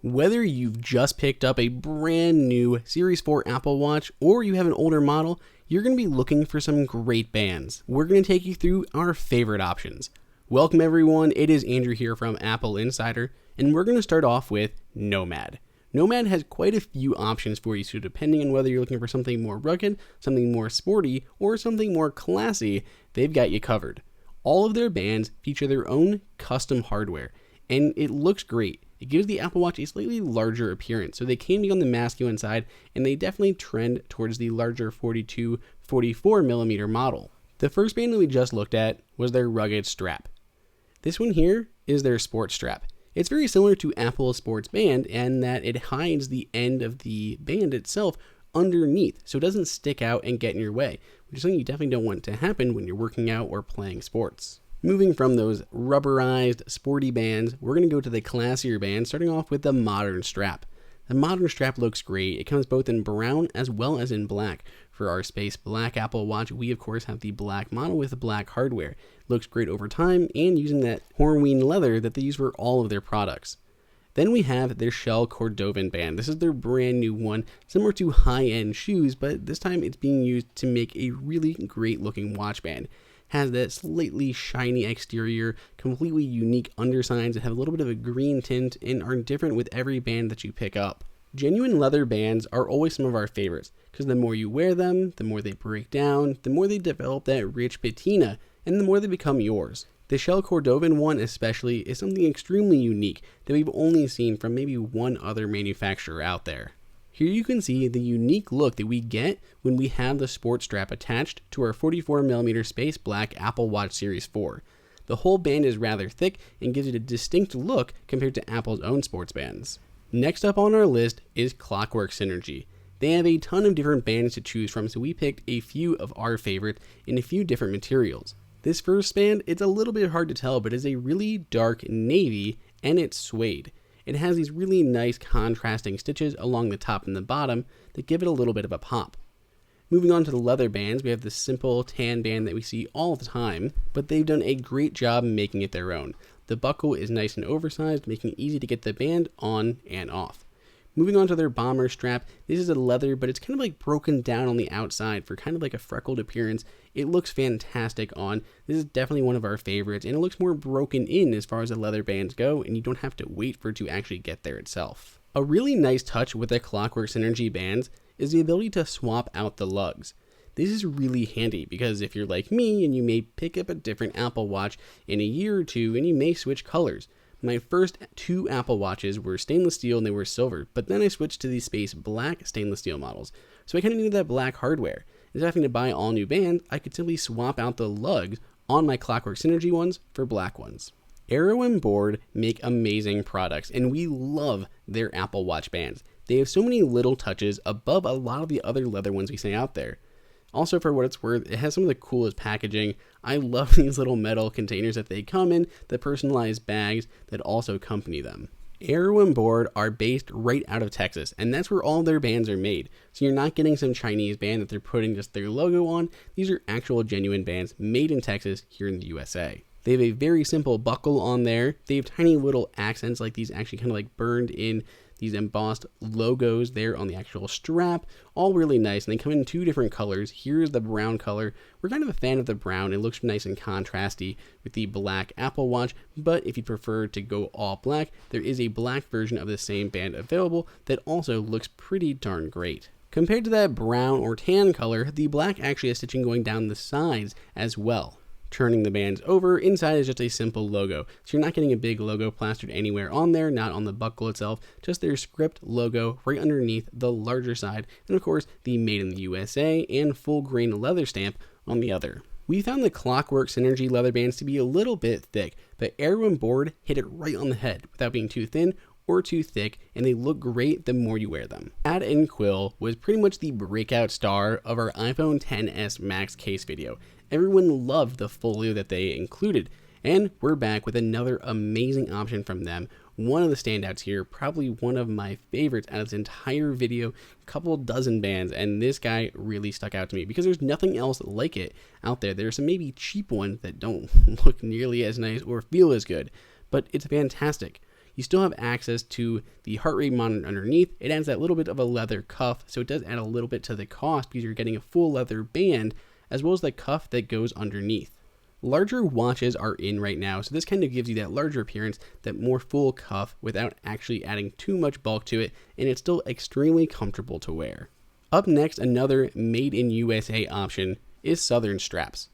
Whether you've just picked up a brand new Series 4 Apple Watch or you have an older model, you're going to be looking for some great bands. We're going to take you through our favorite options. Welcome everyone, it is Andrew here from AppleInsider, and we're going to start off with Nomad. Nomad has quite a few options for you, so depending on whether you're looking for something more rugged, something more sporty, or something more classy, they've got you covered. All of their bands feature their own custom hardware, and it looks great. It gives the Apple Watch a slightly larger appearance, so they can be on the masculine side, and they definitely trend towards the larger 42-44mm model. The first band that we just looked at was their rugged strap. This one here is their sports strap. It's very similar to Apple's sports band in that it hides the end of the band itself underneath, so it doesn't stick out and get in your way, which is something you definitely don't want to happen when you're working out or playing sports. Moving from those rubberized, sporty bands, we're going to go to the classier band, starting off with the modern strap. The modern strap looks great. It comes both in brown as well as in black. For our space black Apple Watch, we of course have the black model with the black hardware. It looks great over time and using that Horween leather that they use for all of their products. Then we have their Shell Cordovan band. This is their brand new one, similar to high-end shoes, but this time it's being used to make a really great looking watch band. Has that slightly shiny exterior, completely unique undersides that have a little bit of a green tint and are different with every band that you pick up. Genuine leather bands are always some of our favorites, because the more you wear them, the more they break down, the more they develop that rich patina, and the more they become yours. The Shell Cordovan one especially is something extremely unique that we've only seen from maybe one other manufacturer out there. Here you can see the unique look that we get when we have the sports strap attached to our 44mm space black Apple Watch Series 4. The whole band is rather thick and gives it a distinct look compared to Apple's own sports bands. Next up on our list is Clockwork Synergy. They have a ton of different bands to choose from, so we picked a few of our favorites in a few different materials. This first band, it's a little bit hard to tell, but it's a really dark navy and it's suede. It has these really nice contrasting stitches along the top and the bottom that give it a little bit of a pop. Moving on to the leather bands, we have the simple tan band that we see all the time, but they've done a great job making it their own. The buckle is nice and oversized, making it easy to get the band on and off. Moving on to their bomber strap, this is a leather, but it's kind of like broken down on the outside for kind of like a freckled appearance. It looks fantastic on. This is definitely one of our favorites, and it looks more broken in as far as the leather bands go, and you don't have to wait for it to actually get there itself. A really nice touch with the Clockwork Synergy bands is the ability to swap out the lugs. This is really handy because if you're like me and you may pick up a different Apple Watch in a year or two and you may switch colors. My first two Apple Watches were stainless steel and they were silver, but then I switched to the space black stainless steel models. So I kind of needed that black hardware. Instead of having to buy all new bands, I could simply swap out the lugs on my Clockwork Synergy ones for black ones. Arrow and Board make amazing products, and we love their Apple Watch bands. They have so many little touches above a lot of the other leather ones we see out there. Also, for what it's worth, it has some of the coolest packaging. I love these little metal containers that they come in, the personalized bags that also accompany them. Arrow and Board are based right out of Texas, and that's where all their bands are made. So you're not getting some Chinese band that they're putting just their logo on. These are actual genuine bands made in Texas here in the USA. They have a very simple buckle on there. They have tiny little accents like these actually kind of like burned in these embossed logos there on the actual strap, all really nice, and they come in two different colors. Here's the brown color. We're kind of a fan of the brown. It looks nice and contrasty with the black Apple Watch, but if you prefer to go all black, there is a black version of the same band available that also looks pretty darn great. Compared to that brown or tan color, the black actually has stitching going down the sides as well. Turning the bands over, inside is just a simple logo. So you're not getting a big logo plastered anywhere on there, not on the buckle itself, just their script logo right underneath the larger side, and of course the Made in the USA and full grain leather stamp on the other. We found the Clockwork Synergy leather bands to be a little bit thick, but Arrow and Board hit it right on the head without being too thin or too thick, and they look great the more you wear them. Quill was pretty much the breakout star of our iPhone XS Max case video. Everyone loved the folio that they included, and we're back with another amazing option from them. One of the standouts here, probably one of my favorites out of this entire video, a couple dozen bands, and this guy really stuck out to me because there's nothing else like it out there. There's some maybe cheap ones that don't look nearly as nice or feel as good, but it's fantastic. you still have access to the heart rate monitor underneath. It adds that little bit of a leather cuff, so it does add a little bit to the cost because you're getting a full leather band as well as the cuff that goes underneath. Larger watches are in right now, so this kind of gives you that larger appearance, that more full cuff without actually adding too much bulk to it, and it's still extremely comfortable to wear. Up next, another made in USA option is Southern straps.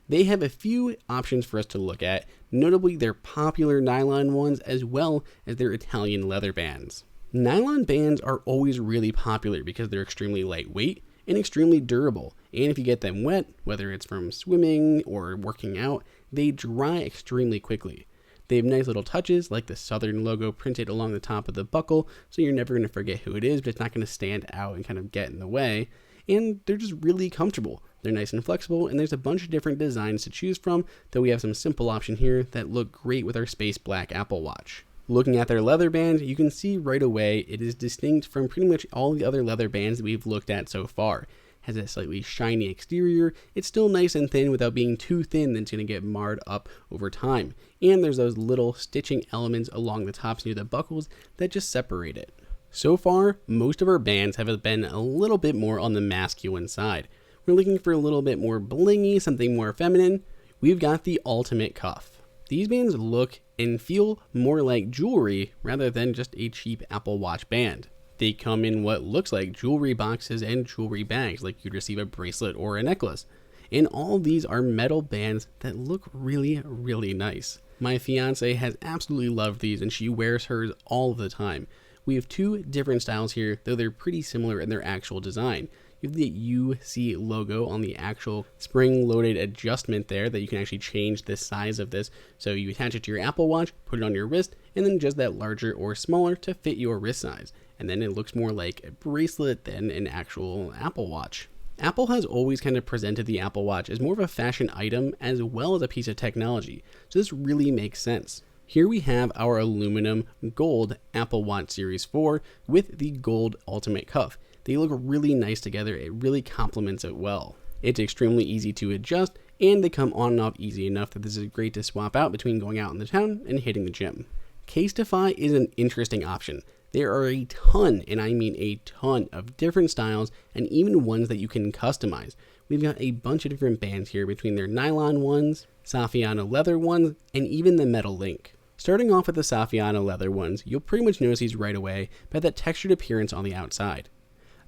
They have a few options for us to look at, notably their popular nylon ones as well as their Italian leather bands. Nylon bands are always really popular because they're extremely lightweight and extremely durable, and if you get them wet, whether it's from swimming or working out, they dry extremely quickly. They have nice little touches like the Southern logo printed along the top of the buckle, so you're never going to forget who it is, but it's not going to stand out and kind of get in the way, and they're just really comfortable. They're nice and flexible, and there's a bunch of different designs to choose from, though we have some simple options here that look great with our space black Apple Watch. Looking at their leather band, you can see right away it is distinct from pretty much all the other leather bands that we've looked at so far. It has a slightly shiny exterior, it's still nice and thin without being too thin that it's going to get marred up over time, and there's those little stitching elements along the tops near the buckles that just separate it. So far, most of our bands have been a little bit more on the masculine side. We're looking for a little bit more blingy, something more feminine. We've got the ultimate cuff. These bands look and feel more like jewelry rather than just a cheap Apple Watch band. They come in what looks like jewelry boxes and jewelry bags, like you'd receive a bracelet or a necklace. And all of these are metal bands that look really, really nice. My fiance has absolutely loved these and she wears hers all the time. We have two different styles here, though they're pretty similar in their actual design. You have the UC logo on the actual spring-loaded adjustment there that you can actually change the size of this. So you attach it to your Apple Watch, put it on your wrist, and then just that larger or smaller to fit your wrist size. And then it looks more like a bracelet than an actual Apple Watch. Apple has always kind of presented the Apple Watch as more of a fashion item as well as a piece of technology. So this really makes sense. Here we have our aluminum gold Apple Watch Series 4 with the gold ultimate cuff. They look really nice together, it really complements it well. It's extremely easy to adjust, and they come on and off easy enough that this is great to swap out between going out in the town and hitting the gym. Casetify is an interesting option. There are a ton, and I mean a ton, of different styles and even ones that you can customize. We've got a bunch of different bands here between their nylon ones, Saffiano leather ones, and even the metal link. Starting off with the Saffiano leather ones, you'll pretty much notice these right away by that textured appearance on the outside.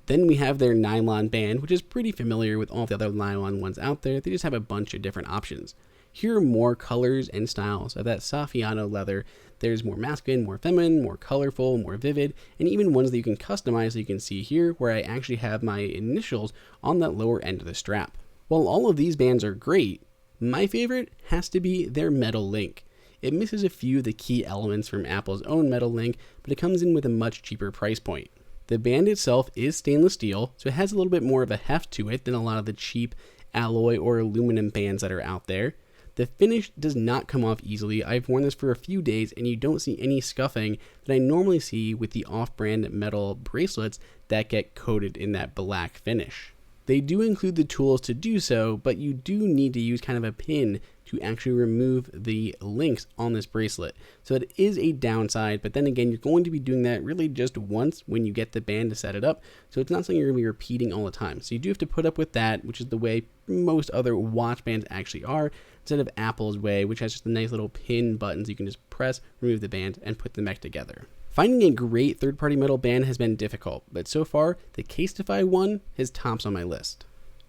Then we have their nylon band, which is pretty familiar with all the other nylon ones out there. They just have a bunch of different options. Here are more colors and styles of that Saffiano leather. There's more masculine, more feminine, more colorful, more vivid, and even ones that you can customize, so you can see here where I actually have my initials on that lower end of the strap. While all of these bands are great, my favorite has to be their metal link. It misses a few of the key elements from Apple's own metal link, but it comes in with a much cheaper price point. The band itself is stainless steel, so it has a little bit more of a heft to it than a lot of the cheap alloy or aluminum bands that are out there. The finish does not come off easily. I've worn this for a few days and you don't see any scuffing that I normally see with the off-brand metal bracelets that get coated in that black finish. They do include the tools to do so, but you do need to use kind of a pin to actually remove the links on this bracelet. So it is a downside, but then again, you're going to be doing that really just once when you get the band to set it up. So it's not something you're going to be repeating all the time. So you do have to put up with that, which is the way most other watch bands actually are, instead of Apple's way, which has just the nice little pin buttons you can just press, remove the band, and put them back together. Finding a great third-party metal band has been difficult, but so far, the Casetify one has tops on my list.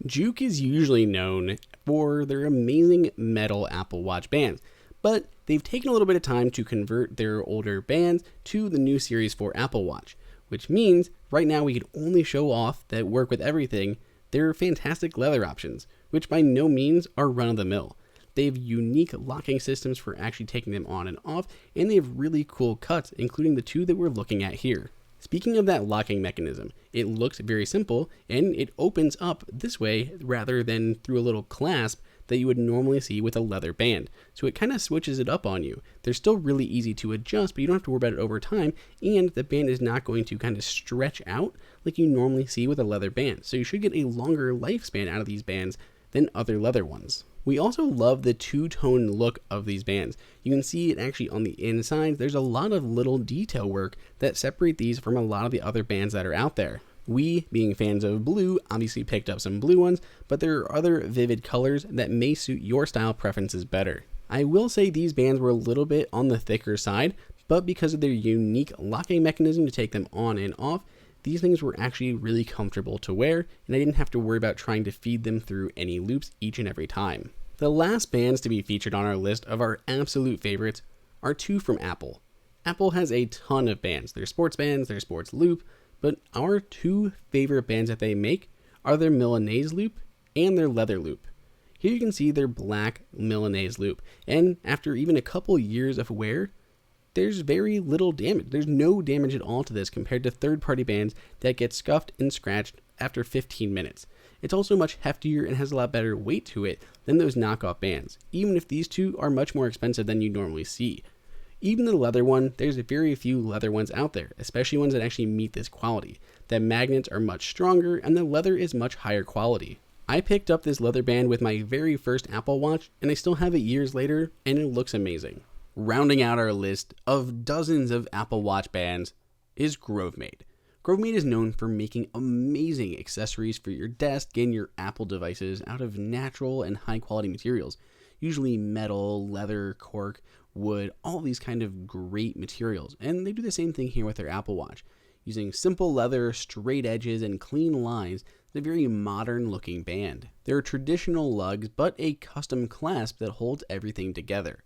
Juke is usually known for their amazing metal Apple Watch bands, but they've taken a little bit of time to convert their older bands to the new Series 4 Apple Watch, which means right now we can only show off that work with everything their fantastic leather options, which by no means are run-of-the-mill. They have unique locking systems for actually taking them on and off, and they have really cool cuts, including the two that we're looking at here. Speaking of that locking mechanism, it looks very simple, and it opens up this way rather than through a little clasp that you would normally see with a leather band. So it kind of switches it up on you. They're still really easy to adjust, but you don't have to worry about it over time, and the band is not going to kind of stretch out like you normally see with a leather band. So you should get a longer lifespan out of these bands than other leather ones. We also love the two-tone look of these bands. You can see it actually on the inside. There's a lot of little detail work that separate these from a lot of the other bands that are out there. We, being fans of blue, obviously picked up some blue ones, but there are other vivid colors that may suit your style preferences better. I will say these bands were a little bit on the thicker side, but because of their unique locking mechanism to take them on and off, these things were actually really comfortable to wear, and I didn't have to worry about trying to feed them through any loops each and every time. The last bands to be featured on our list of our absolute favorites are two from Apple. Apple has a ton of bands. Their sports bands, their sports loop, but our two favorite bands that they make are their Milanese loop and their leather loop. Here you can see their black Milanese loop, and after even a couple years of wear, there's very little damage. There's no damage at all to this compared to third-party bands that get scuffed and scratched after 15 minutes. It's also much heftier and has a lot better weight to it than those knockoff bands, even if these two are much more expensive than you normally see. Even the leather one, there's very few leather ones out there, especially ones that actually meet this quality. The magnets are much stronger and the leather is much higher quality. I picked up this leather band with my very first Apple Watch and I still have it years later and it looks amazing. Rounding out our list of dozens of Apple Watch bands is Grovemade. Grovemade is known for making amazing accessories for your desk and your Apple devices out of natural and high quality materials, usually metal, leather, cork, wood, all these kind of great materials. And they do the same thing here with their Apple Watch. Using simple leather, straight edges, and clean lines, it's a very modern looking band. They're traditional lugs, but a custom clasp that holds everything together.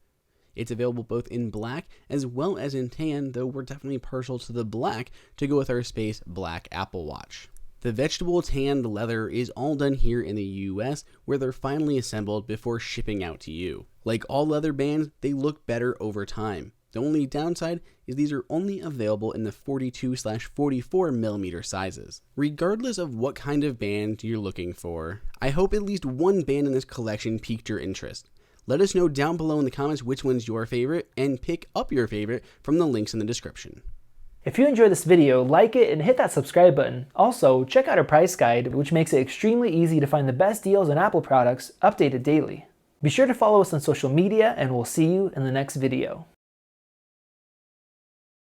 It's available both in black as well as in tan, though we're definitely partial to the black to go with our space black Apple Watch. The vegetable tanned leather is all done here in the US, where they're finally assembled before shipping out to you. Like all leather bands, they look better over time. The only downside is these are only available in the 42/44mm sizes. Regardless of what kind of band you're looking for, I hope at least one band in this collection piqued your interest. Let us know down below in the comments which one's your favorite, and pick up your favorite from the links in the description. If you enjoyed this video, like it and hit that subscribe button. Also, check out our price guide, which makes it extremely easy to find the best deals on Apple products, updated daily. Be sure to follow us on social media, and we'll see you in the next video.